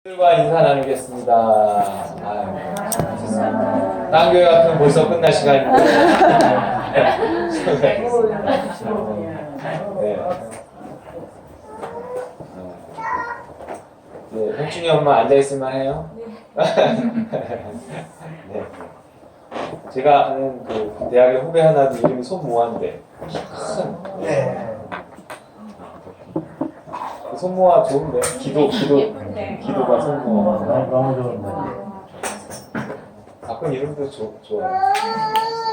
들과 인사 나누겠습니다. 딴 교회 같은 벌써 끝날 시간인데. 네, 혁준이 엄마 앉아있을만 해요? 네. 제가 아는 그 대학의 후배 하나도 이름이 손모아인데 큰. 손모아 좋은데? 기도가 손모아. 너무 좋은데. 가끔 이름도 좋아요.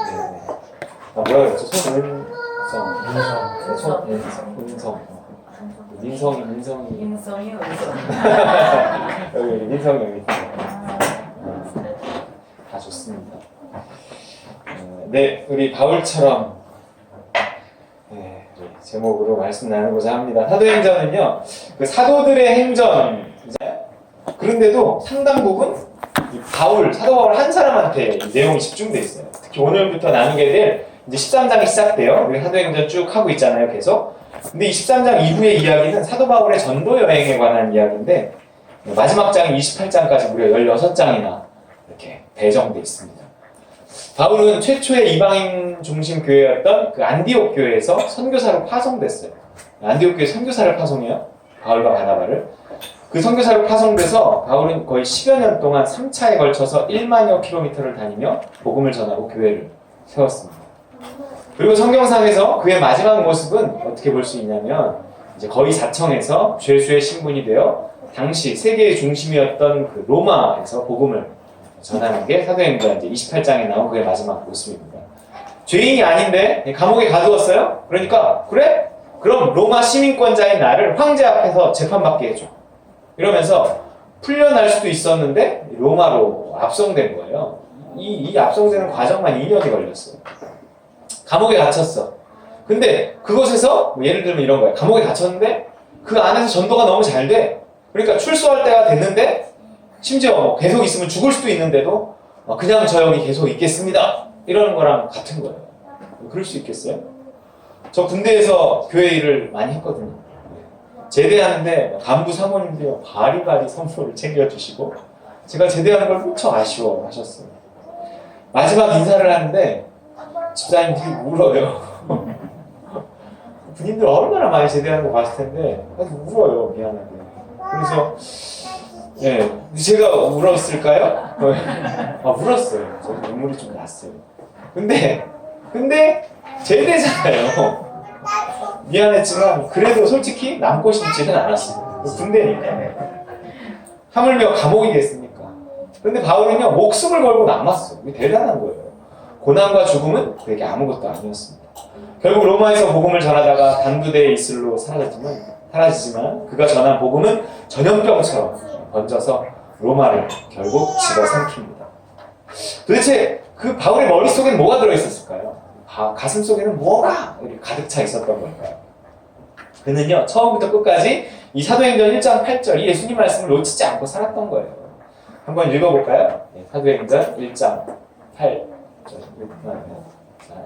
네네. 아, 뭐라 그랬죠? 손은성. 민성이. 여기 민성이 여기 있어요. 다 좋습니다. 네, 우리 바울처럼 제목으로 말씀 나누고자 합니다. 사도행전은요, 그 사도들의 행전, 그런데도 상당 부분 사도 바울 한 사람한테 이 내용이 집중돼 있어요. 특히 오늘부터 나누게 될 이제 13장이 시작돼요. 우리 사도행전 쭉 하고 있잖아요, 계속. 근데 이 13장 이후의 이야기는 사도 바울의 전도 여행에 관한 이야기인데 마지막 장이 28장까지 무려 16장이나 이렇게 배정돼 있습니다. 바울은 최초의 이방인 중심 교회였던 그 안디옥 교회에서 선교사로 파송됐어요. 안디옥 교회 선교사를 파송해요. 바울과 바나바를. 그 선교사로 파송돼서 바울은 거의 10여 년 동안 3차에 걸쳐서 1만여 킬로미터를 다니며 복음을 전하고 교회를 세웠습니다. 그리고 성경상에서 그의 마지막 모습은 어떻게 볼 수 있냐면 이제 거의 사청에서 죄수의 신분이 되어 당시 세계의 중심이었던 그 로마에서 복음을 전하는 게 사도행전 이제 28장에 나온 그의 마지막 모습입니다. 죄인이 아닌데 감옥에 가두었어요? 그러니까 그래? 그럼 로마 시민권자인 나를 황제 앞에서 재판받게 해줘. 이러면서 풀려날 수도 있었는데 로마로 압송된 거예요. 이 압송되는 과정만 2년이 걸렸어요. 감옥에 갇혔어. 근데 그곳에서 뭐 예를 들면 이런 거예요. 감옥에 갇혔는데 그 안에서 전도가 너무 잘 돼. 그러니까 출소할 때가 됐는데 심지어 계속 있으면 죽을 수도 있는데도 그냥 저 여기 계속 있겠습니다. 이러는 거랑 같은 거예요. 그럴 수 있겠어요? 저 군대에서 교회 일을 많이 했거든요. 제대하는데 간부 사모님들이 바리바리 선물을 챙겨주시고 제가 제대하는 걸 무척 아쉬워하셨어요. 마지막 인사를 하는데 집사님들이 울어요. 군인들 얼마나 많이 제대하는 거 봤을 텐데 아주 울어요. 미안하게. 그래서 제가 울었을까요? 울었어요. 저 눈물이 좀 났어요. 근데 제대잖아요. 미안했지만 그래도 솔직히 남고 싶지는 않았어요. 군대니까. 하물며 감옥이겠습니까? 근데 바울은요 목숨을 걸고 남았어요. 이게 대단한 거예요. 고난과 죽음은 그에게 아무것도 아니었습니다. 결국 로마에서 복음을 전하다가 단두대에 이슬로 사라지지만 그가 전한 복음은 전염병처럼 번져서 로마를 결국 집어삼킵니다. 도대체 그 바울의 머릿속에는 뭐가 들어있었을까요? 가슴 속에는 뭐가 이렇게 가득 차 있었던 걸까요? 그는요 처음부터 끝까지 이 사도행전 1장 8절 이 예수님 말씀을 놓치지 않고 살았던 거예요. 한번 읽어볼까요? 사도행전 1장 8절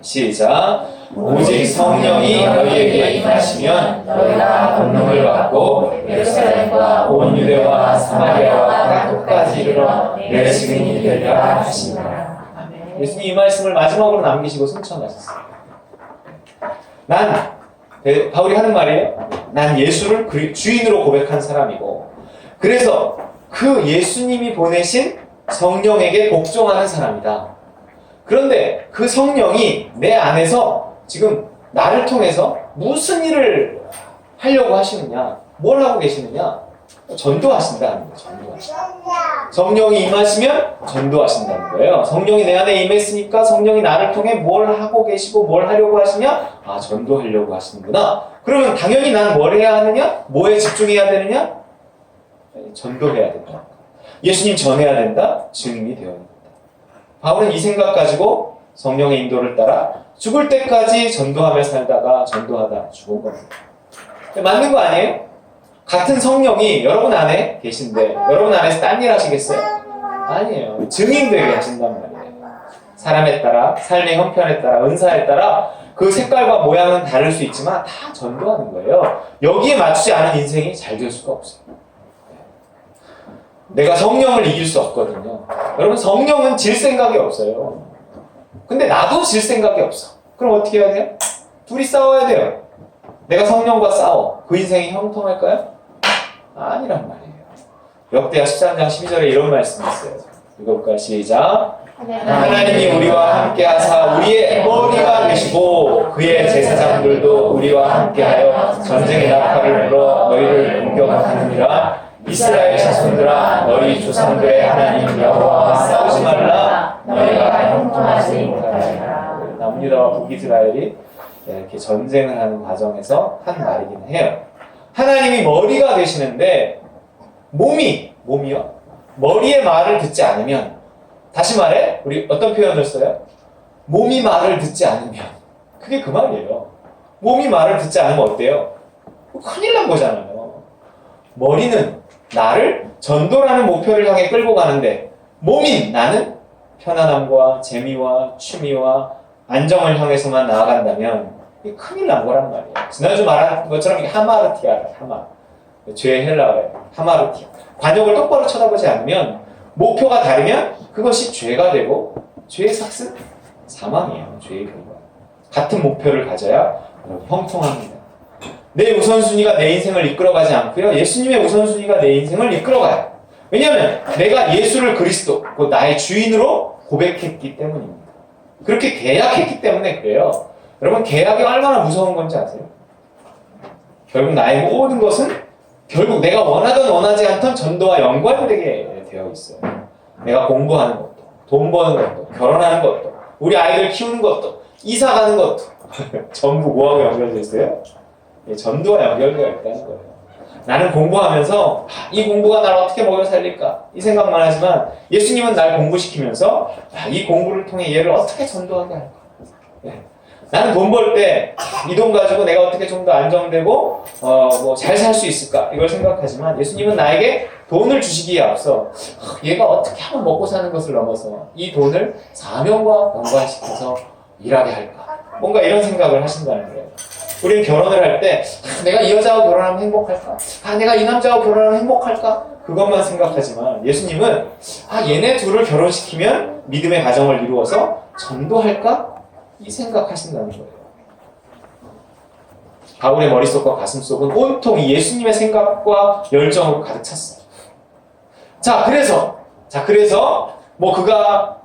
시작. 오직 성령이 너희에게 임하시면 너희가 권능을 받고 예루살렘과 온 유대와 사마리아와 땅끝까지 이르러 내 증인이 되리라 하시니라. 예수님 이 말씀을 마지막으로 남기시고 승천하셨어요. 바울이 하는 말이에요. 난 예수를 주인으로 고백한 사람이고 그래서 그 예수님이 보내신 성령에게 복종하는 사람이다. 그런데 그 성령이 내 안에서 지금 나를 통해서 무슨 일을 하려고 하시느냐? 뭘 하고 계시느냐? 전도하신다는 거예요. 전도하신다. 성령이 임하시면 전도하신다는 거예요. 성령이 내 안에 임했으니까 성령이 나를 통해 뭘 하고 계시고 뭘 하려고 하시냐? 전도하려고 하시는구나. 그러면 당연히 난 뭘 해야 하느냐? 뭐에 집중해야 되느냐? 전도해야 된다. 예수님 전해야 된다. 증인이 되어야 된다. 바울은 이 생각 가지고 성령의 인도를 따라 죽을 때까지 전도하며 살다가 전도하다 죽은 겁니다. 맞는 거 아니에요? 같은 성령이 여러분 안에 계신데 여러분 안에서 딴 일 하시겠어요? 아니에요. 증인되게 하신단 말이에요. 사람에 따라, 삶의 형편에 따라, 은사에 따라 그 색깔과 모양은 다를 수 있지만 다 전도하는 거예요. 여기에 맞추지 않은 인생이 잘 될 수가 없어요. 내가 성령을 이길 수 없거든요. 여러분 성령은 질 생각이 없어요. 근데 나도 질 생각이 없어. 그럼 어떻게 해야 돼요? 둘이 싸워야 돼요. 내가 성령과 싸워. 그 인생이 형통할까요? 아니란 말이에요. 역대하 13장 12절에 이런 말씀이 있어요. 읽어볼까요? 시작. 하나님이 우리와 함께 하사 우리의 머리가 되시고 그의 제사장들도 우리와 함께하여 전쟁의 나팔을 불어 너희를 공격하느니라. 이스라엘 자손들아 너희 조상들의 하나님 여호와와 싸우지 말라. 너희가 형통하지 못하리라. 남유다와 북이스라엘이 이렇게 전쟁을 하는 과정에서 한 말이긴 해요. 하나님이 머리가 되시는데 몸이요? 머리의 말을 듣지 않으면, 다시 말해 우리 어떤 표현을 써요? 몸이 말을 듣지 않으면, 그게 그 말이에요. 몸이 말을 듣지 않으면 어때요? 큰일 난 거잖아요. 머리는 나를 전도라는 목표를 향해 끌고 가는데 몸인 나는 편안함과 재미와 취미와 안정을 향해서만 나아간다면 이게 큰일 난 거란 말이에요. 지난주 말한 것처럼 이게 하마르티아라, 죄의 헬라어예요. 하마르티아. 관역을 똑바로 쳐다보지 않으면, 목표가 다르면 그것이 죄가 되고, 죄의 삭은 사망이에요. 죄의 결과. 같은 목표를 가져야 형통합니다. 내 우선순위가 내 인생을 이끌어가지 않고요, 예수님의 우선순위가 내 인생을 이끌어가요. 왜냐하면 내가 예수를 그리스도, 곧 나의 주인으로 고백했기 때문입니다. 그렇게 계약했기 때문에 그래요. 여러분, 계약이 얼마나 무서운 건지 아세요? 결국 나의 모든 것은 결국 내가 원하든 원하지 않던 전도와 연관되게 되어 있어요. 내가 공부하는 것도, 돈 버는 것도, 결혼하는 것도, 우리 아이들 키우는 것도, 이사 가는 것도 전부 뭐하고 연결되어 있어요? 전도와 연결되어 있다는 거예요. 나는 공부하면서 이 공부가 날 어떻게 먹여 살릴까? 이 생각만 하지만 예수님은 날 공부시키면서 이 공부를 통해 얘를 어떻게 전도하게 할까? 네. 나는 돈 벌 때 이 돈 가지고 내가 어떻게 좀 더 안정되고 잘 살 수 있을까? 이걸 생각하지만 예수님은 나에게 돈을 주시기에 앞서 얘가 어떻게 하면 먹고 사는 것을 넘어서 이 돈을 사명과 연관시켜서 일하게 할까? 뭔가 이런 생각을 하신다는 거예요. 우리는 결혼을 할 때 내가 이 여자하고 결혼하면 행복할까? 내가 이 남자하고 결혼하면 행복할까? 그것만 생각하지만 예수님은 얘네 둘을 결혼시키면 믿음의 가정을 이루어서 전도할까? 이 생각하신다는 거예요. 바울의 머릿속과 가슴속은 온통 예수님의 생각과 열정으로 가득 찼어요. 자, 그래서 뭐 그가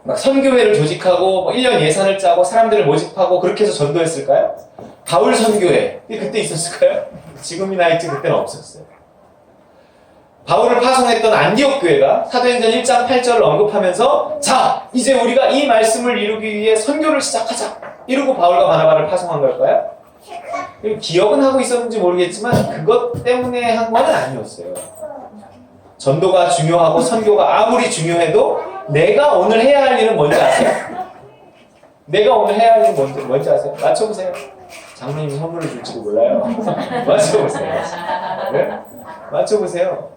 막 선교회를 조직하고 1년 예산을 짜고 사람들을 모집하고 그렇게 해서 전도했을까요? 바울 선교회 그때 있었을까요? 지금이나 있지 그때는 없었어요. 바울을 파송했던 안디옥 교회가 사도행전 1장 8절을 언급하면서 자, 이제 우리가 이 말씀을 이루기 위해 선교를 시작하자 이러고 바울과 바나바를 파송한 걸까요? 기억은 하고 있었는지 모르겠지만 그것 때문에 한 건 아니었어요. 전도가 중요하고 선교가 아무리 중요해도 내가 오늘 해야 할 일은 뭔지 아세요? 내가 오늘 해야 할 일은 뭔지 아세요? 맞춰보세요. 장모님이 선물을 줄지도 몰라요. 맞춰보세요. 네? 맞춰보세요.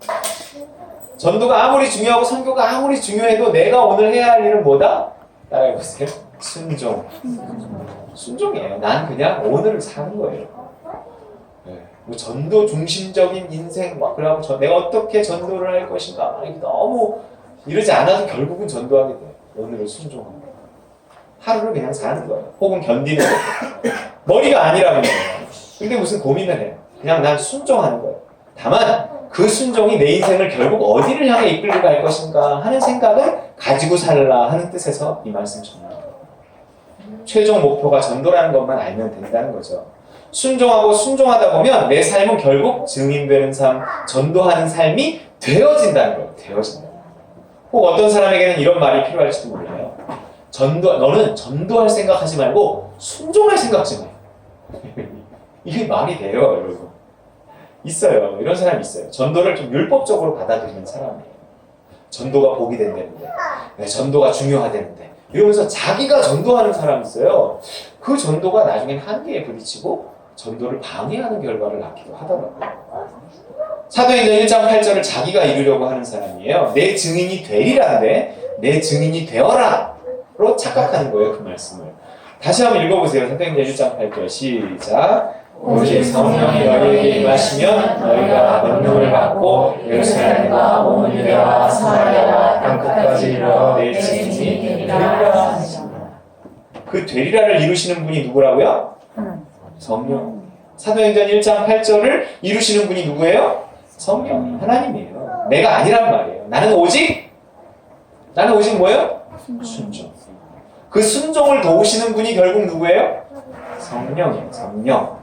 전도가 아무리 중요하고 선교가 아무리 중요해도 내가 오늘 해야 할 일은 뭐다? 따라해보세요. 순종. 순종이에요. 난 그냥 오늘을 사는 거예요. 네. 뭐 전도 중심적인 인생 막 그래갖고 내가 어떻게 전도를 할 것인가 너무 이러지 않아도 결국은 전도하게 돼요. 오늘을 순종하는 거예요. 하루를 그냥 사는 거예요. 혹은 견디는 거예요. 머리가 아니라면요. 근데 무슨 고민을 해요. 그냥 난 순종하는 거예요. 다만 그 순종이 내 인생을 결국 어디를 향해 이끌고 갈 것인가 하는 생각을 가지고 살라 하는 뜻에서 이 말씀 전합니다. 최종 목표가 전도라는 것만 알면 된다는 거죠. 순종하고 순종하다 보면 내 삶은 결국 증인되는 삶, 전도하는 삶이 되어진다는 거예요. 되어진다. 혹 어떤 사람에게는 이런 말이 필요할지도 몰라요. 너는 전도할 생각하지 말고 순종할 생각 좀 해. 이게 말이 돼요, 여러분. 있어요. 이런 사람이 있어요. 전도를 좀 율법적으로 받아들이는 사람이에요. 전도가 복이 된다는데, 전도가 중요하다는데 이러면서 자기가 전도하는 사람이 있어요. 그 전도가 나중엔 한계에 부딪히고 전도를 방해하는 결과를 낳기도 하더라고요. 사도행전 1장 8절을 자기가 이루려고 하는 사람이에요. 내 증인이 되리라는데 내 증인이 되어라 로 착각하는 거예요. 그 말씀을 다시 한번 읽어보세요. 사도행전 1장 8절 시작. 오직 성령이 너희에게 임하시면 너희가 권능을 받고 예루살렘과 온 유대와 사마리아와 땅끝까지 이르러 내 증인이 되리라. 그 되리라를 이루시는 분이 누구라고요? 성령. 사도행전 1장 8절을 이루시는 분이 누구예요? 성령. 하나님이에요. 내가 아니란 말이에요. 나는 오직 뭐예요? 순종. 그 순종을 도우시는 분이 결국 누구예요? 성령이에요.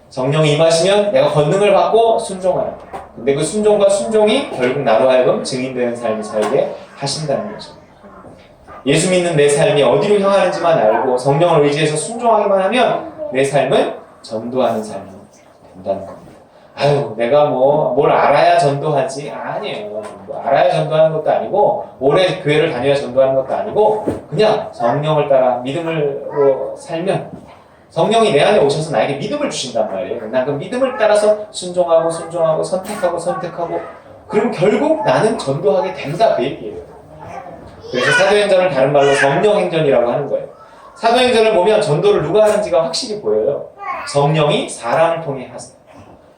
성령이 임하시면 내가 권능을 받고 순종하라. 근데 그 순종과 순종이 결국 나로 하여금 증인되는 삶을 살게 하신다는 거죠. 예수 믿는 내 삶이 어디로 향하는지만 알고 성령을 의지해서 순종하기만 하면 내 삶은 전도하는 삶이 된다는 겁니다. 아유, 내가 뭘 알아야 전도하지? 아니에요. 알아야 전도하는 것도 아니고, 오래 교회를 다녀야 전도하는 것도 아니고, 그냥 성령을 따라 믿음으로 살면, 성령이 내 안에 오셔서 나에게 믿음을 주신단 말이에요. 난 그 믿음을 따라서 순종하고, 선택하고, 그럼 결국 나는 전도하게 된다, 그 얘기예요. 그래서 사도행전을 다른 말로 성령행전이라고 하는 거예요. 사도행전을 보면 전도를 누가 하는지가 확실히 보여요. 성령이 사람을 통해 하세요.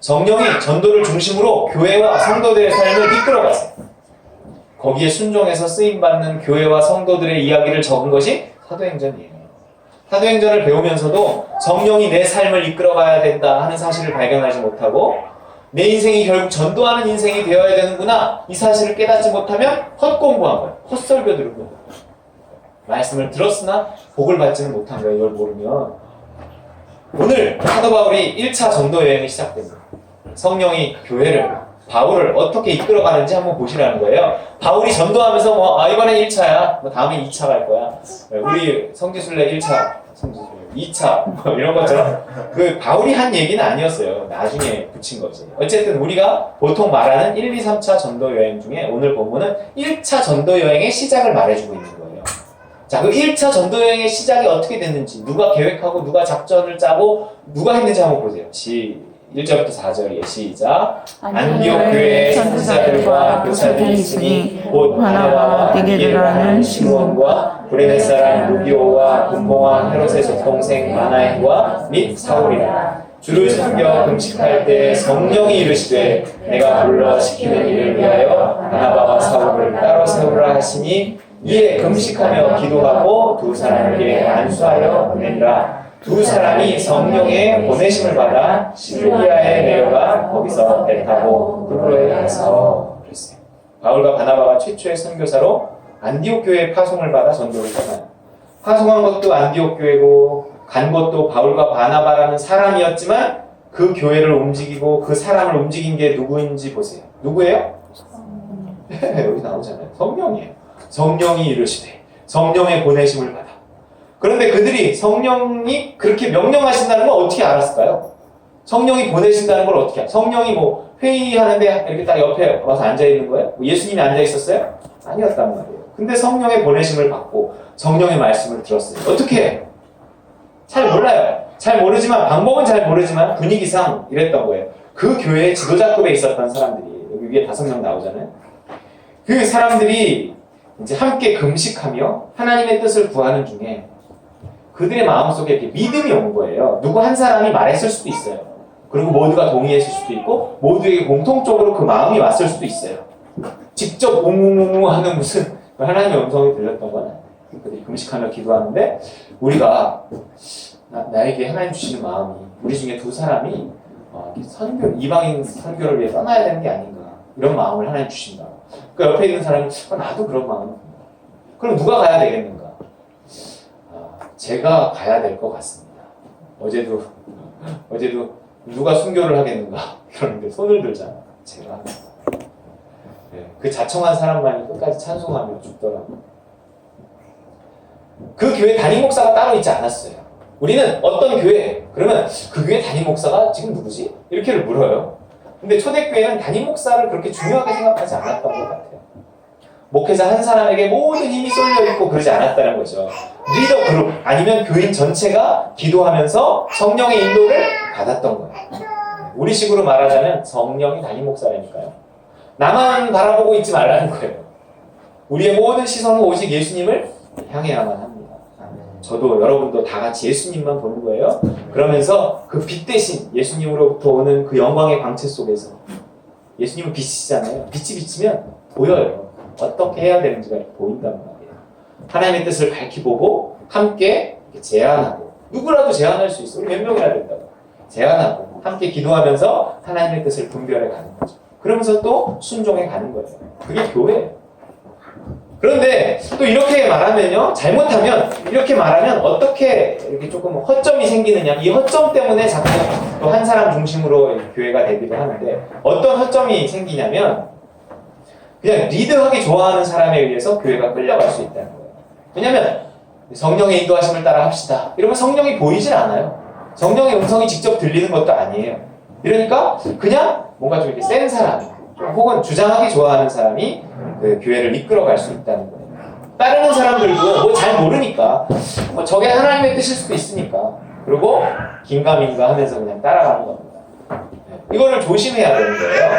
성령이 전도를 중심으로 교회와 성도들의 삶을 이끌어가세요. 거기에 순종해서 쓰임받는 교회와 성도들의 이야기를 적은 것이 사도행전이에요. 사도행전을 배우면서도 성령이 내 삶을 이끌어가야 된다 하는 사실을 발견하지 못하고 내 인생이 결국 전도하는 인생이 되어야 되는구나 이 사실을 깨닫지 못하면 헛공부한 거예요. 헛설교 들은 거예요. 말씀을 들었으나 복을 받지는 못한 거예요. 이걸 모르면. 오늘 사도 바울이 1차 전도 여행이 시작됩니다. 성령이 교회를, 바울을 어떻게 이끌어가는지 한번 보시라는 거예요. 바울이 전도하면서 이번엔 1차야, 다음에 2차 갈 거야. 우리 성지순례 1차, 성지순례 2차 이런 것처럼 그 바울이 한 얘기는 아니었어요. 나중에 붙인 거지. 어쨌든 우리가 보통 말하는 1, 2, 3차 전도 여행 중에 오늘 본문은 1차 전도 여행의 시작을 말해주고 있는 거예요. 자, 그 1차 전도 여행의 시작이 어떻게 됐는지, 누가 계획하고 누가 작전을 짜고 누가 했는지 한번 보세요. 1절부터 4절이에요. 시작. 안디옥 교회의 선지자들과 교사들이 있으니 곧 바나바와 니게르라는 시몬과 구레네 사람 루비오와 분봉왕 헤롯의 동생 마나엔과 및 사울이라. 주를 섬겨 금식할 때 성령이 이르시되 내가 불러 시키는 일을 위하여 바나바와 사울을 따로 세우라 하시니 이에 금식하며 기도하고 두 사람에게 안수하여 보내니라. 두 사람이 성령의 보내심을 받아 시리아에 내려가 거기서 배 타고 그로에 가서 그랬어요. 바울과 바나바가 최초의 선교사로 안디옥 교회의 파송을 받아 전도를 떠나요. 파송한 것도 안디옥 교회고 간 것도 바울과 바나바라는 사람이었지만 그 교회를 움직이고 그 사람을 움직인 게 누구인지 보세요. 누구예요? 여기 나오잖아요. 성령이에요. 성령이 이르시되 성령의 보내심을 받아. 그런데 그들이 성령이 그렇게 명령하신다는 걸 어떻게 알았을까요? 성령이 보내신다는 걸 어떻게 알아요? 성령이 회의하는데 이렇게 딱 옆에 와서 앉아있는 거예요? 예수님이 앉아있었어요? 아니었단 말이에요. 근데 성령의 보내심을 받고 성령의 말씀을 들었어요. 어떻게 해요? 잘 몰라요. 잘 모르지만 방법은 잘 모르지만 분위기상 이랬던 거예요. 그 교회의 지도자급에 있었던 사람들이 여기 위에 5명 나오잖아요. 그 사람들이 이제 함께 금식하며 하나님의 뜻을 구하는 중에 그들의 마음속에 이렇게 믿음이 온 거예요. 누구 한 사람이 말했을 수도 있어요. 그리고 모두가 동의했을 수도 있고 모두에게 공통적으로 그 마음이 왔을 수도 있어요. 직접 웅웅웅 하는 무슨 하나님의 음성이 들렸던 건 그들이 금식하며 기도하는데 우리가 나에게 하나님 주시는 마음이 우리 중에 두 사람이 이방인 선교를 위해 떠나야 되는 게 아닌가 이런 마음을 하나님 주신다. 그 옆에 있는 사람이 나도 그런 마음이 듭니다. 그럼 누가 가야 되겠는가? 제가 가야 될 것 같습니다. 어제도 누가 순교를 하겠는가? 그러는데 손을 들잖아. 제가. 네, 그 자청한 사람만이 끝까지 찬송하며 죽더라고요. 그 교회 담임 목사가 따로 있지 않았어요. 우리는 어떤 교회, 그러면 그 교회 담임 목사가 지금 누구지? 이렇게를 물어요. 근데 초대교회는 담임 목사를 그렇게 중요하게 생각하지 않았던 것 같아요. 목회자 한 사람에게 모든 힘이 쏠려있고 그러지 않았다는 거죠. 리더 그룹 아니면 교인 전체가 기도하면서 성령의 인도를 받았던 거예요. 우리 식으로 말하자면 성령이 담임 목사라니까요. 나만 바라보고 있지 말라는 거예요. 우리의 모든 시선은 오직 예수님을 향해야만 합니다. 저도 여러분도 다 같이 예수님만 보는 거예요. 그러면서 그 빛 대신 예수님으로부터 오는 그 영광의 광채 속에서 예수님은 빛이잖아요. 빛이 비치면 보여요. 어떻게 해야 되는지가 보인단 말이에요. 하나님의 뜻을 밝히 보고 함께 제안하고 누구라도 제안할 수 있어. 우리 몇 명이나 된다고. 제안하고 함께 기도하면서 하나님의 뜻을 분별해 가는 거죠. 그러면서 또 순종해 가는 거예요. 그게 교회예요. 그런데 또 이렇게 말하면요, 잘못하면 이렇게 말하면 어떻게 이렇게 조금 허점이 생기느냐, 이 허점 때문에 자꾸 또 한 사람 중심으로 교회가 되기도 하는데 어떤 허점이 생기냐면 그냥 리드하기 좋아하는 사람에 의해서 교회가 끌려갈 수 있다는 거예요. 왜냐하면 성령의 인도하심을 따라 합시다 이러면 성령이 보이질 않아요. 성령의 음성이 직접 들리는 것도 아니에요. 이러니까 그냥 뭔가 좀 이렇게 센 사람 혹은 주장하기 좋아하는 사람이 그 교회를 이끌어갈 수 있다는 거예요. 따르는 사람들도 뭐 잘 모르니까 뭐 저게 하나님의 뜻일 수도 있으니까 그리고 긴가민가 하면서 그냥 따라가는 겁니다. 이거를 조심해야 되는 거예요.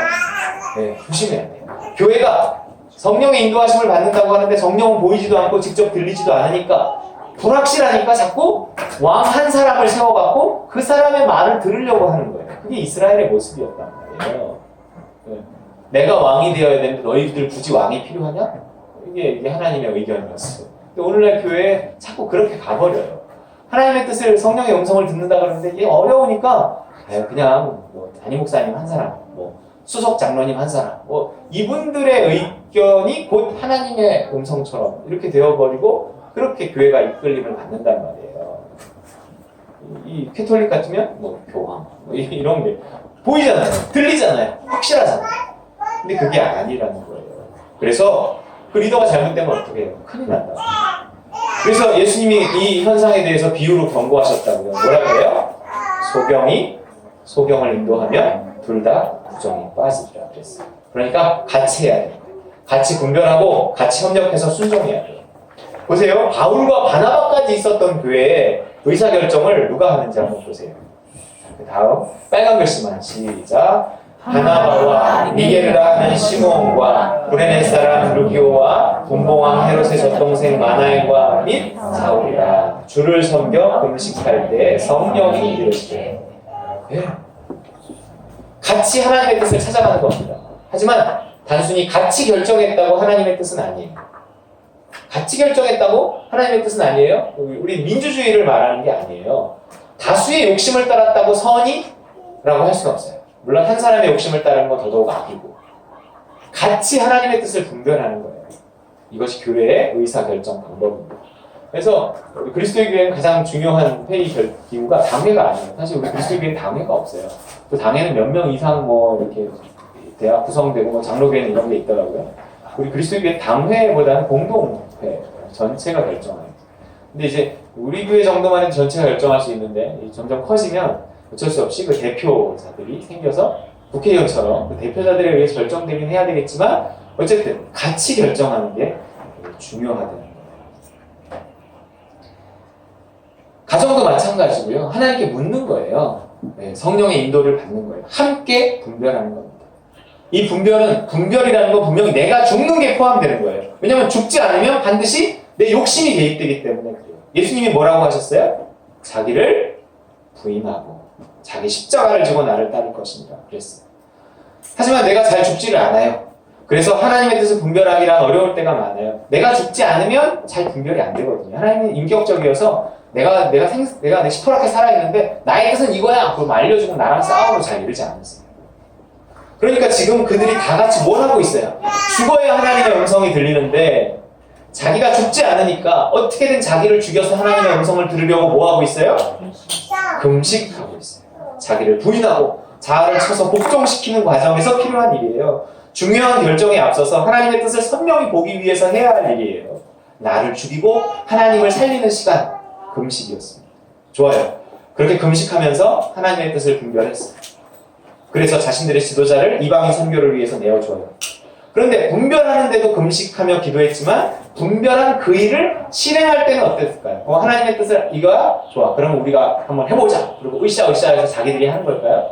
네, 조심해야 돼요. 교회가 성령의 인도하심을 받는다고 하는데 성령은 보이지도 않고 직접 들리지도 않으니까 불확실하니까 자꾸 왕 한 사람을 세워갖고 그 사람의 말을 들으려고 하는 거예요. 그게 이스라엘의 모습이었단 말이에요. 네. 내가 왕이 되어야 되는데 너희들 굳이 왕이 필요하냐? 이게 하나님의 의견이었어요. 근데 오늘날 교회에 자꾸 그렇게 가버려요. 하나님의 뜻을 성령의 음성을 듣는다 그러는데 이게 어려우니까 그냥 뭐 담임 목사님 한 사람, 뭐 수석 장로님 한 사람, 뭐 이분들의 의견이 곧 하나님의 음성처럼 이렇게 되어버리고 그렇게 교회가 이끌림을 받는단 말이에요. 이 캐톨릭 같으면 뭐 교황 뭐 이런 게 보이잖아요, 들리잖아요, 확실하잖아요. 근데 그게 아니라는 거예요. 그래서 그 리더가 잘못되면 어떻게 해요? 큰일 난다. 그래서 예수님이 이 현상에 대해서 비유로 경고하셨다고요. 뭐라고 해요? 소경이 소경을 인도하면 둘 다 부정에 빠지리라 그랬어요. 그러니까 같이 해야 돼요. 같이 분별하고 같이 협력해서 순종해야 돼요. 보세요. 바울과 바나바까지 있었던 교회에 의사결정을 누가 하는지 한번 보세요. 그 다음 빨간 글씨만 시작. 바나바와 니게르라 하는 시몬과 구레네 사람 루기오와 분봉왕 헤롯의 젖동생 마나엘과 및 사울이라 주를 섬겨 금식할 때 성령이 이르시되. 네. 같이 하나님의 뜻을 찾아가는 겁니다. 하지만 단순히 같이 결정했다고 하나님의 뜻은 아니에요. 같이 결정했다고 하나님의 뜻은 아니에요. 우리 민주주의를 말하는 게 아니에요. 다수의 욕심을 따랐다고 선이? 라고 할 수는 없어요. 물론 한 사람의 욕심을 따르는 건 더더욱 악이고 같이 하나님의 뜻을 분별하는 거예요. 이것이 교회의 의사결정 방법입니다. 그래서 우리 그리스도의 교회는 가장 중요한 회의 기구가 당회가 아니에요. 사실 우리 그리스도의 교회는 당회가 없어요. 그 당회는 몇 명 이상 뭐 이렇게 대학 구성되고 뭐 장로교회는 이런 게 있더라고요. 우리 그리스도의 교회는 당회보다는 공동회, 전체가 결정해요. 근데 이제 우리 교회 정도만 해도 전체가 결정할 수 있는데 점점 커지면 어쩔 수 없이 그 대표자들이 생겨서 국회의원처럼 그 대표자들에 의해 결정되긴 해야 되겠지만 어쨌든 같이 결정하는 게 중요하다는 거예요. 가정도 마찬가지고요. 하나님께 묻는 거예요. 네, 성령의 인도를 받는 거예요. 함께 분별하는 겁니다. 이 분별이라는 건 분명히 내가 죽는 게 포함되는 거예요. 왜냐하면 죽지 않으면 반드시 내 욕심이 개입되기 때문에 그래요. 예수님이 뭐라고 하셨어요? 자기를 부인하고 자기 십자가를 지고 나를 따를 것입니다. 그랬어요. 하지만 내가 잘 죽지를 않아요. 그래서 하나님의 뜻을 분별하기란 어려울 때가 많아요. 내가 죽지 않으면 잘 분별이 안 되거든요. 하나님은 인격적이어서 내가 시퍼렇게 살아있는데 나의 뜻은 이거야! 그럼 알려주고 나랑 싸움으로 잘 이르지 않았어요. 그러니까 지금 그들이 다 같이 뭘 하고 있어요? 죽어야 하나님의 음성이 들리는데 자기가 죽지 않으니까 어떻게든 자기를 죽여서 하나님의 음성을 들으려고 뭐 하고 있어요? 금식하고 있어요. 자기를 부인하고 자아를 쳐서 복종시키는 과정에서 필요한 일이에요. 중요한 결정에 앞서서 하나님의 뜻을 선명히 보기 위해서 해야 할 일이에요. 나를 죽이고 하나님을 살리는 시간, 금식이었습니다. 좋아요. 그렇게 금식하면서 하나님의 뜻을 분별했어요. 그래서 자신들의 지도자를 이방인 선교를 위해서 내어줘요. 그런데 분별하는데도 금식하며 기도했지만 분별한 그 일을 실행할 때는 어땠을까요? 하나님의 뜻을 이거야? 좋아. 그러면 우리가 한번 해보자. 그리고 으쌰으쌰 해서 자기들이 하는 걸까요?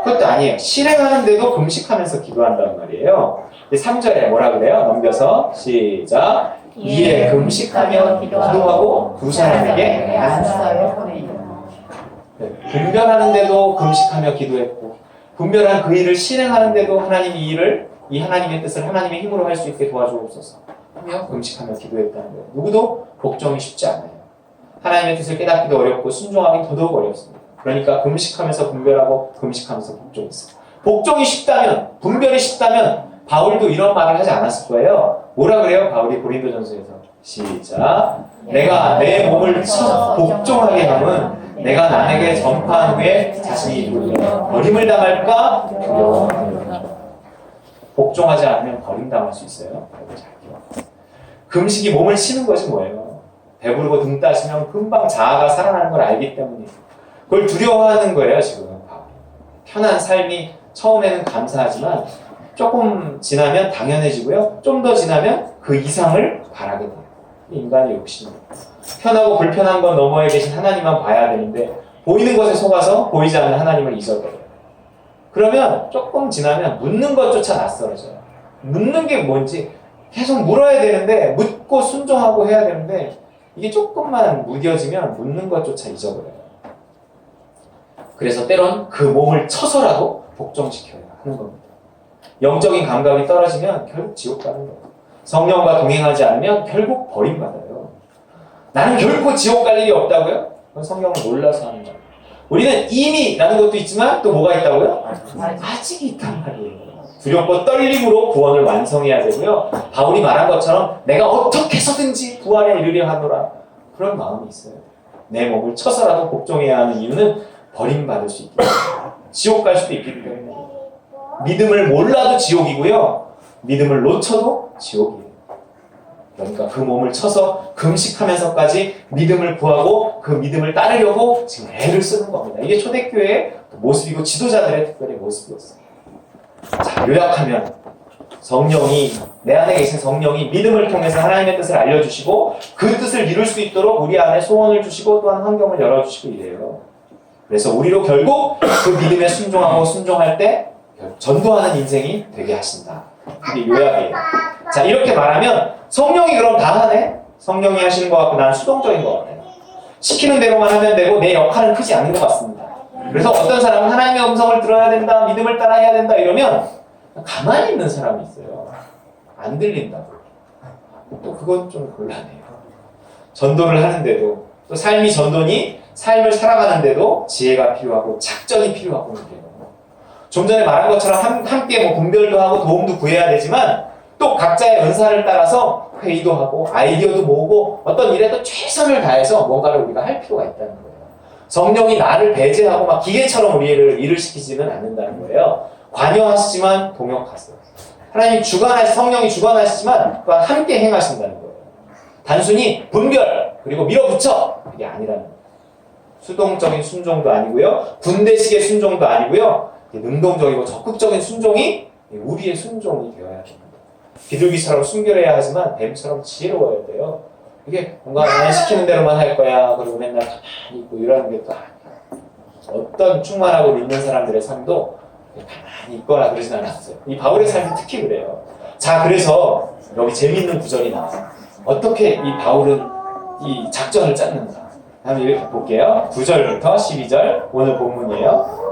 그것도 아니에요. 실행하는데도 금식하면서 기도한단 말이에요. 3절에 뭐라 그래요? 넘겨서 시작. 이에 금식하며 기도하고 두 사람에게 안수하여 보내니라. 분별하는데도 금식하며 기도했고, 분별한 그 일을 실행하는데도 하나님이 이 하나님의 뜻을 하나님의 힘으로 할 수 있게 도와주옵소서 하며 금식하며 기도했다는 거예요. 누구도 복종이 쉽지 않아요. 하나님의 뜻을 깨닫기도 어렵고 순종하기 더더욱 어렵습니다. 그러니까 금식하면서 분별하고 금식하면서 복종했어요. 복종이 쉽다면, 분별이 쉽다면 바울도 이런 말을 하지 않았을 거예요. 뭐라 그래요? 바울이 고린도전서에서 시작. 내가 내 몸을 복종하게 함은 내가 남에게 전파한 후에 자신이 버림을 당할까 두려워하노라. 복종하지 않으면 버림당할 수 있어요. 금식이 몸을 치는 것이 뭐예요? 배부르고 등 따시면 금방 자아가 살아나는 걸 알기 때문에 그걸 두려워하는 거예요. 지금 편한 삶이 처음에는 감사하지만 조금 지나면 당연해지고요. 좀 더 지나면 그 이상을 바라게 돼요. 인간의 욕심입니다. 편하고 불편한 건 너머에 계신 하나님만 봐야 되는데 보이는 것에 속아서 보이지 않는 하나님을 잊어버려요. 그러면 조금 지나면 묻는 것조차 낯설어져요. 묻는 게 뭔지 계속 물어야 되는데 묻고 순종하고 해야 되는데 이게 조금만 무뎌지면 묻는 것조차 잊어버려요. 그래서 때론 그 몸을 쳐서라도 복종시켜야 하는 겁니다. 영적인 감각이 떨어지면 결국 지옥 가는 거예요. 성령과 동행하지 않으면 결국 버림받아요. 나는 결코 지옥 갈 일이 없다고요? 그건 성경을 몰라서 하는 거예요. 우리는 이미 라는 것도 있지만 또 뭐가 있다고요? 아직 있단 말이에요. 두렵고 떨림으로 구원을 완성해야 되고요. 바울이 말한 것처럼 내가 어떻게 해서든지 구원에 이르려 하노라. 그런 마음이 있어요. 내 몸을 쳐서라도 복종해야 하는 이유는 버림받을 수 있기 때문에. 지옥 갈 수도 있기 때문에. 믿음을 몰라도 지옥이고요. 믿음을 놓쳐도 지옥이에요. 그러니까 그 몸을 쳐서 금식하면서까지 믿음을 구하고 그 믿음을 따르려고 지금 애를 쓰는 겁니다. 이게 초대교회의 모습이고 지도자들의 특별히 모습이었어요. 자, 요약하면 성령이 내 안에 계신 성령이 믿음을 통해서 하나님의 뜻을 알려주시고 그 뜻을 이룰 수 있도록 우리 안에 소원을 주시고 또한 환경을 열어주시고 이래요. 그래서 우리로 결국 그 믿음에 순종하고 순종할 때 전도하는 인생이 되게 하신다. 이게 요약이에요. 자, 이렇게 말하면 성령이 그럼 다 하네? 성령이 하시는 것 같고 난 수동적인 것 같아요. 시키는 대로만 하면 되고 내 역할은 크지 않은 것 같습니다. 그래서 어떤 사람은 하나님의 음성을 들어야 된다, 믿음을 따라야 된다 이러면 가만히 있는 사람이 있어요. 안 들린다고. 또 그건 좀 곤란해요. 전도를 하는데도 또 삶이 전도니 삶을 살아가는데도 지혜가 필요하고 작전이 필요하고 그래요. 좀 전에 말한 것처럼 함께 분별도 하고 도움도 구해야 되지만 또 각자의 은사를 따라서 회의도 하고 아이디어도 모으고 어떤 일에도 최선을 다해서 뭔가를 우리가 할 필요가 있다는 거예요. 성령이 나를 배제하고 막 기계처럼 우리를 일을 시키지는 않는다는 거예요. 관여하시지만 동역하세요. 하나님 성령이 주관하시지만 또한 함께 행하신다는 거예요. 단순히 분별 그리고 밀어붙여 그게 아니라는 거예요. 수동적인 순종도 아니고요. 군대식의 순종도 아니고요. 능동적이고 적극적인 순종이 우리의 순종이 되어야 됩니다. 비둘기처럼 순결해야 하지만 뱀처럼 지혜로워야 돼요. 이게 뭔가 난 시키는 대로만 할 거야. 그리고 맨날 가만히 있고 이러는 게 또 아니에요. 어떤 충만하고 믿는 사람들의 삶도 가만히 있거나 그러진 않았어요. 이 바울의 삶이 특히 그래요. 자, 그래서 여기 재미있는 구절이 나와요. 어떻게 이 바울은 이 작전을 짰는가. 한번 이렇게 볼게요. 9절부터 12절 오늘 본문이에요.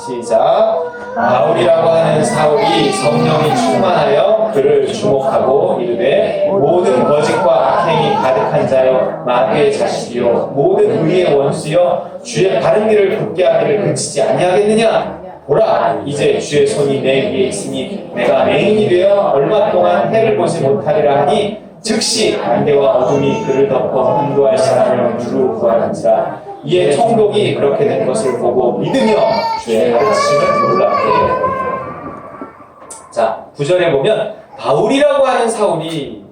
시작. 바울이라고 하는 사울이 성령이 충만하여 그를 주목하고 이르되 모든 거짓과 악행이 가득한 자여 마귀의 자식이요 모든 의의 원수여 주의 바른 길을 굳게 하기를 그치지 아니하겠느냐. 보라 이제 주의 손이 내 위에 있으니 내가 맹인이 되어 얼마 동안 해를 보지 못하리라 하니 즉시 안개와 어둠이 그를 덮어 인도할 사람을 두루 구하는지라. 이에 총독이 그렇게 된 것을 보고 믿으며 주의 가르치심을 놀랍게 해요. 자, 9절에 보면 바울이라고 하는 사울이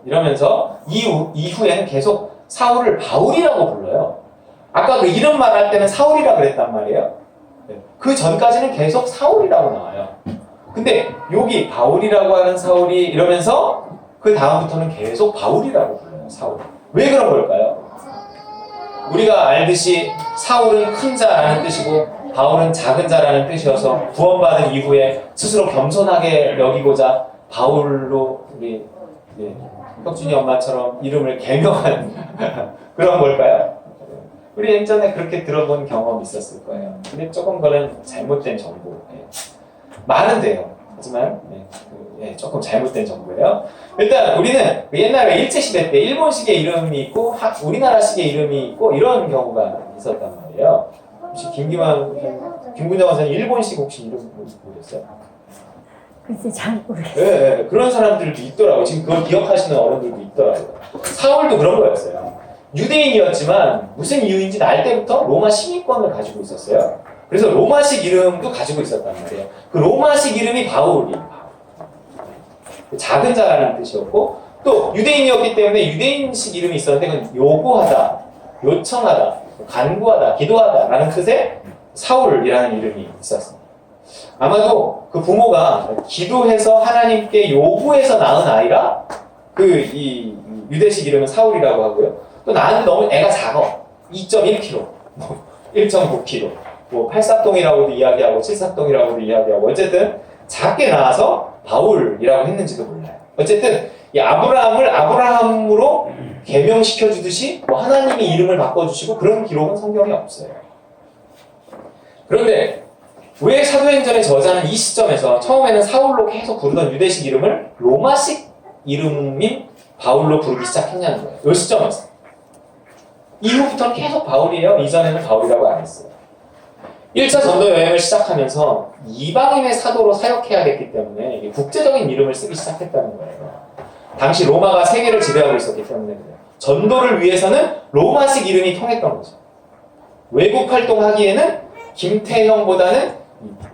이러면서 이후에는 계속 사울을 바울이라고 불러요. 아까 그 이름 말할 때는 사울이라 그랬단 말이에요. 그 전까지는 계속 사울이라고 나와요. 근데 여기 바울이라고 하는 사울이 이러면서 그 다음부터는 계속 바울이라고 불러요. 사울. 왜 그런 걸까요? 우리가 알듯이 사울은 큰 자라는 뜻이고 바울은 작은 자라는 뜻이어서 구원받은 이후에 스스로 겸손하게 여기고자 바울로 우리 혁준이 엄마처럼 이름을 개명한 그런 걸까요? 우리 예전에 그렇게 들어본 경험이 있었을 거예요. 근데 조금 그건 잘못된 정보. 말은 돼요. 하지만 조금 잘못된 정보예요. 일단 우리는 옛날에 일제시대 때 일본식의 이름이 있고 우리나라식의 이름이 있고 이런 경우가 있었단 말이에요. 혹시 김군정 선생님 일본식 혹시 이름 모르겠어요? 글쎄 잘 모르겠어요. 네, 그런 사람들도 있더라고요. 지금 그걸 기억하시는 어른들도 있더라고요. 사울도 그런 거였어요. 유대인이었지만 무슨 이유인지 알 때부터 로마 시민권을 가지고 있었어요. 그래서 로마식 이름도 가지고 있었단 말이에요. 그 로마식 이름이 바울이에요. 작은 자라는 뜻이었고 또 유대인이었기 때문에 유대인식 이름이 있었는데 그건 요구하다, 요청하다, 간구하다, 기도하다 라는 뜻의 사울이라는 이름이 있었습니다. 아마도 그 부모가 기도해서 하나님께 요구해서 낳은 아이라 이 유대식 이름은 사울이라고 하고요. 또 나는 너무 애가 작아. 2.1kg, 1.9kg, 8삽동이라고도 이야기하고 7삽동이라고도 이야기하고 어쨌든 작게 낳아서 바울이라고 했는지도 몰라요. 어쨌든 이 아브라함을 아브라함으로 개명시켜 주듯이 하나님이 이름을 바꿔주시고 그런 기록은 성경에 없어요. 그런데 왜 사도행전의 저자는 이 시점에서 처음에는 사울로 계속 부르던 유대식 이름을 로마식 이름인 바울로 부르기 시작했냐는 거예요. 이 시점에서. 이후부터는 계속 바울이에요. 이전에는 바울이라고 안 했어요. 1차 전도 여행을 시작하면서 이방인의 사도로 사역해야겠기 때문에 국제적인 이름을 쓰기 시작했다는 거예요. 당시 로마가 세계를 지배하고 있었기 때문에 그래요. 전도를 위해서는 로마식 이름이 통했던 거죠. 외국 활동하기에는 김태형보다는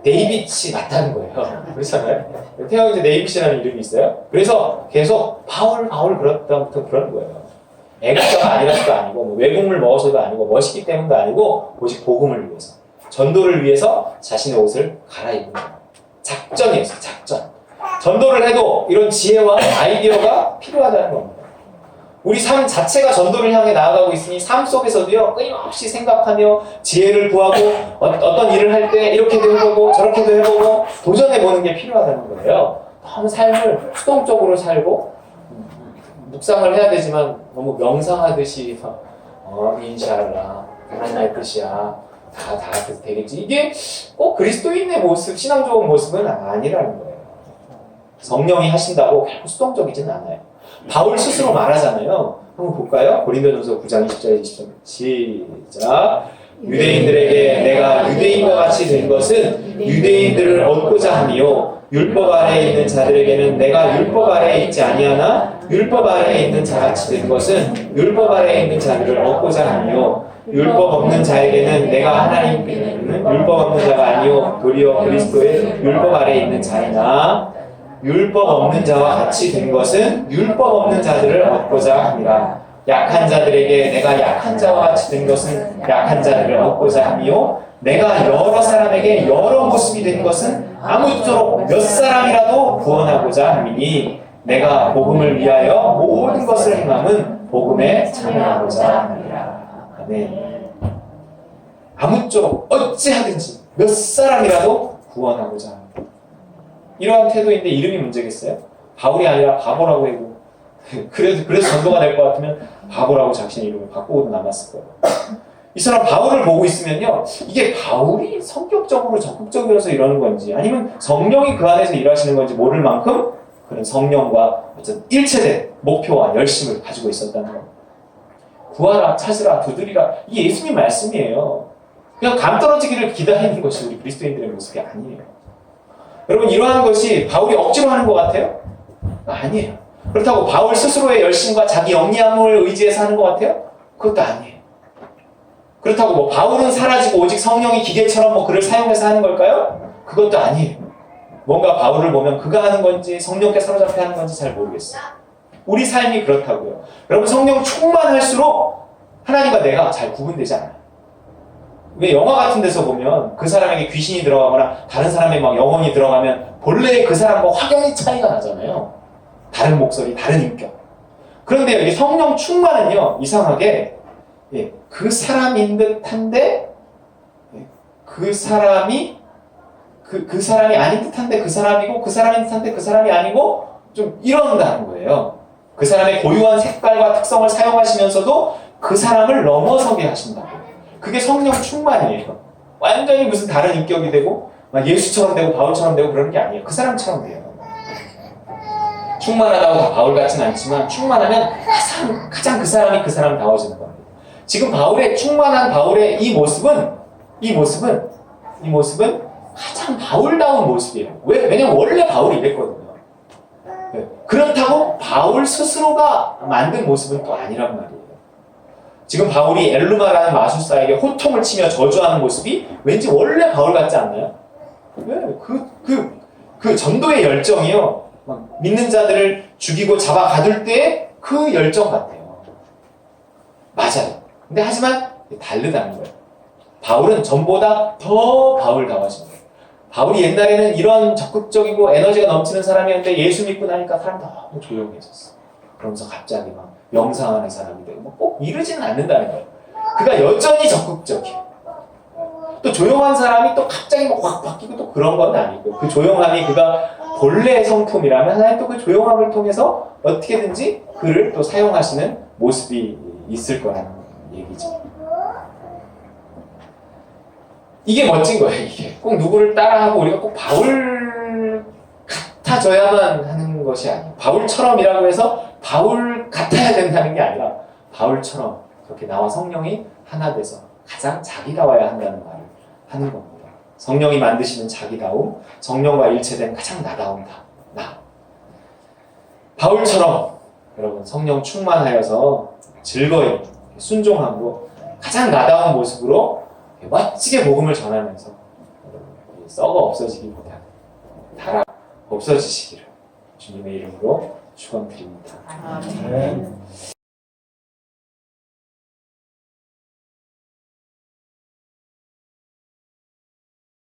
데이빗이 낫다는 거예요. 그렇잖아요. 태형이 이제 데이빗이라는 이름이 있어요. 그래서 계속 바울 그랬다부터 그런 거예요. 애국자가 아니라서도 아니고 외국물 먹어서도 아니고 멋있기 때문도 아니고 오직 복음을 위해서 전도를 위해서 자신의 옷을 갈아입는 거예요. 작전이었어요. 작전. 전도를 해도 이런 지혜와 아이디어가 필요하다는 겁니다. 우리 삶 자체가 전도를 향해 나아가고 있으니 삶 속에서도요 끊임없이 생각하며 지혜를 구하고 어떤 일을 할 때 이렇게도 해보고 저렇게도 해보고 도전해보는 게 필요하다는 거예요. 너무 삶을 수동적으로 살고 묵상을 해야 되지만 너무 명상하듯이 인샬라 하나님의 뜻이야 다 되겠지 이게 꼭 그리스도인의 모습 신앙적인 모습은 아니라는 거예요. 성령이 하신다고 결코 수동적이지는 않아요. 바울 스스로 말하잖아요. 한번 볼까요? 고린도전서 9장 20절 20절 시작. 유대인들에게 내가 유대인과 같이 된 것은 유대인들을 얻고자 함이요 율법 아래에 있는 자들에게는 내가 율법 아래에 있지 아니하나 율법 아래에 있는 자같이 된 것은 율법 아래에 있는 자들을 얻고자 함이요 율법 없는 자에게는 내가 하나님께는 율법 없는 자가 아니요 도리어 그리스도의 율법 아래에 있는 자이나 율법 없는 자와 같이 된 것은 율법 없는 자들을 얻고자 합니다. 약한 자들에게 내가 약한 자와 같이 된 것은 약한 자들을 얻고자 함이요 내가 여러 사람에게 여러 모습이 된 것은 아무쪼록 몇 사람이라도 구원하고자 함이니 내가 복음을 위하여 모든 것을 행함은 복음에 참여하고자 합니다. 아멘. 아무쪼록 어찌하든지 몇 사람이라도 구원하고자 합니다. 이러한 태도인데 이름이 문제겠어요? 바울이 아니라 바보라고 해도 그래서 전도가 될 것 같으면 바보라고 자신의 이름을 바꾸고도 남았을 거예요. 이 사람 바울을 보고 있으면요 이게 바울이 성격적으로 적극적이라서 이러는 건지 아니면 성령이 그 안에서 일하시는 건지 모를 만큼 그런 성령과 어떤 일체된 목표와 열심을 가지고 있었다는 겁니다. 구하라, 찾으라, 두드리라 이게 예수님 말씀이에요. 그냥 감 떨어지기를 기다리는 것이 우리 그리스도인들의 모습이 아니에요. 여러분 이러한 것이 바울이 억지로 하는 것 같아요? 아니에요. 그렇다고 바울 스스로의 열심과 자기 영리함을 의지해서 하는 것 같아요? 그것도 아니에요. 그렇다고 바울은 사라지고 오직 성령이 기계처럼 그를 사용해서 하는 걸까요? 그것도 아니에요. 뭔가 바울을 보면 그가 하는 건지 성령께 사로잡혀 하는 건지 잘 모르겠어요. 우리 삶이 그렇다고요. 여러분 성령 충만할수록 하나님과 내가 잘 구분되지 않아요. 왜 영화 같은 데서 보면 그 사람에게 귀신이 들어가거나 다른 사람의 막 영혼이 들어가면 본래 그 사람과 확연히 차이가 나잖아요. 다른 목소리, 다른 인격. 그런데 여기 성령 충만은요 이상하게 그 사람인 듯한데 그 사람이 그 사람이 아닌 듯한데 그 사람이고 그 사람인 듯한데 그 사람이 아니고 좀 이런다는 거예요. 그 사람의 고유한 색깔과 특성을 사용하시면서도 그 사람을 넘어서게 하신다고. 그게 성령 충만이에요. 완전히 무슨 다른 인격이 되고 막 예수처럼 되고 바울처럼 되고 그런 게 아니에요. 그 사람처럼 돼요. 충만하다고 다 바울 같진 않지만 충만하면 가장 그 사람이 그 사람다워지는 겁니다. 지금 충만한 바울의 이 모습은 가장 바울다운 모습이에요. 왜냐면 원래 바울이 이랬거든요. 그렇다고 바울 스스로가 만든 모습은 또 아니란 말이에요. 지금 바울이 엘루마라는 마술사에게 호통을 치며 저주하는 모습이 왠지 원래 바울 같지 않나요? 그 전도의 열정이요. 막 믿는 자들을 죽이고 잡아 가둘 때의 그 열정 같아요. 맞아요. 근데 하지만 다르다는 거예요. 바울은 전보다 더 바울다워진 거예요. 바울이 옛날에는 이런 적극적이고 에너지가 넘치는 사람이었는데 예수 믿고 나니까 사람 너무 조용해졌어. 그러면서 갑자기 막 명상하는 사람이 되고 꼭 이러지는 않는다는 거예요. 그가 여전히 적극적이에요. 또 조용한 사람이 또 갑자기 막 확 바뀌고 또 그런 건 아니고 그 조용함이 그가 본래의 성품이라면 하나님 또 그 조용함을 통해서 어떻게든지 그를 또 사용하시는 모습이 있을 거라는 얘기죠. 이게 멋진 거예요. 이게 꼭 누구를 따라하고 우리가 꼭 바울 같아져야만 하는 것이 아니에요. 바울처럼이라고 해서 바울 같아야 된다는 게 아니라 바울처럼 그렇게 나와 성령이 하나 돼서 가장 자기다워야 한다는 말을 하는 겁니다. 성령이 만드시는 자기다움, 성령과 일체된 가장 나다운 나. 바울처럼 여러분 성령 충만하여서 즐거이 순종함으로 가장 나다운 모습으로 멋지게 복음을 전하면서 썩어 없어지기보다 타락 없어지시기를 주님의 이름으로 축원드립니다. 아멘.